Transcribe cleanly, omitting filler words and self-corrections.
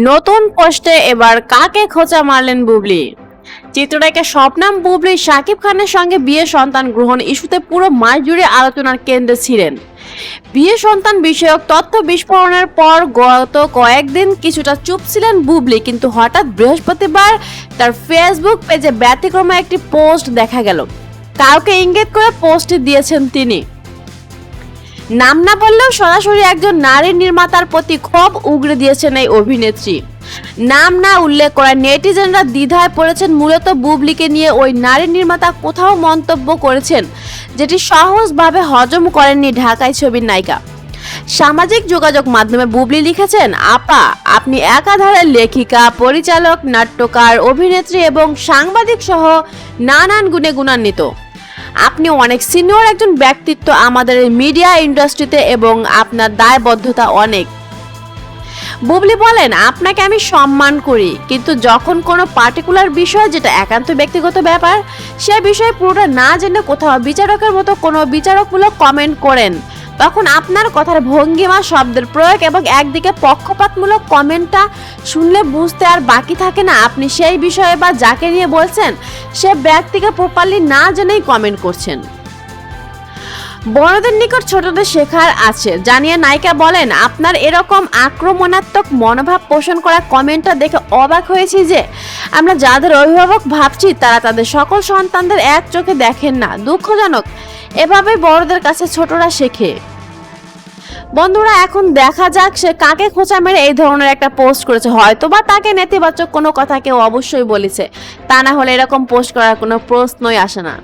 নতুন পোস্টে এবার কাকে খোঁচা মারলেন বুবলি। চিত্রনায়িকা শবনম বুবলি শাকিব খানের সঙ্গে বিয়ে সন্তান গ্রহণ ইস্যুতে পুরো মাস জুড়ে আলোচনার কেন্দ্রে ছিলেন। বিয়ে সন্তান বিষয়ক তথ্য বিস্ফোরণের পর গত কয়েকদিন কিছুটা চুপ ছিলেন বুবলি, কিন্তু হঠাৎ বৃহস্পতিবার তার ফেসবুক পেজে ব্যতিক্রমে একটি পোস্ট দেখা গেল। কাউকে ইঙ্গিত করে পোস্টটি দিয়েছেন তিনি। নাম না বললেও সরাসরি একজন নারী নির্মাতার প্রতি ক্ষোভ উগরে দিয়েছেন এই অভিনেত্রী। নাম না উল্লেখ করা নেটিজেনরা দ্বিধায় পড়েছেন। মূলত বুবলিকে নিয়ে ওই নারী নির্মাতা কোথাও মন্তব্য করেছেন যেটি সহজভাবে হজম করেননি ঢাকাই ছবির নায়িকা। সামাজিক যোগাযোগ মাধ্যমে বুবলি লিখেছেন, আপা, আপনি একাধারে লেখিকা, পরিচালক, নাট্যকার, অভিনেত্রী এবং সাংবাদিক সহ নানান গুণে গুণান্বিত। আপনি অনেক সিনিয়র একজন ব্যক্তিত্ব আমাদের মিডিয়া ইন্ডাস্ট্রিতে এবং আপনার দায়বদ্ধতা অনেক। বুবলি বলেন, আপনাকে আমি সম্মান করি, কিন্তু যখন কোনো পার্টিকুলার বিষয় যেটা একান্ত ব্যক্তিগত ব্যাপার সে বিষয়ে পুরোটা না জেনে কোথাও বিচারকের মতো কোনো বিচারকমূলক কমেন্ট করেন, তখন আপনার কথার ভঙ্গিমা, শব্দের প্রয়োগ এবং একদিকে পক্ষপাতমূলক কমেন্টটা শুনলে বুঝতে আর বাকি থাকে না আপনি সেই বিষয়ে বা যাকে নিয়ে বলছেন সে ব্যক্তিকে প্রপারলি না জেনেই কমেন্ট করছেন। বড়দের নিকট ছোটদের শেখার আছে জানিয়ে নায়িকা বলেন, আপনার এরকম আক্রমণাত্মক মনোভাব পোষণ করা কমেন্টটা দেখে অবাক হয়েছি যে আমরা যাদের অভিভাবক ভাবছি তারা তাদের সকল সন্তানদের এক চোখে দেখেন না। দুঃখজনক, এভাবে বড়দের কাছে ছোটরা শেখে। বন্ধুরা, এখন দেখা যাক সে কাকে খোঁচা মেরে এই ধরনের একটা পোস্ট করেছে। হয়তোবা তাকে নেতিবাচক কোনো কথা কেউ অবশ্যই বলেছে, তা না হলে এরকম পোস্ট করার কোনো প্রশ্নই আসে না।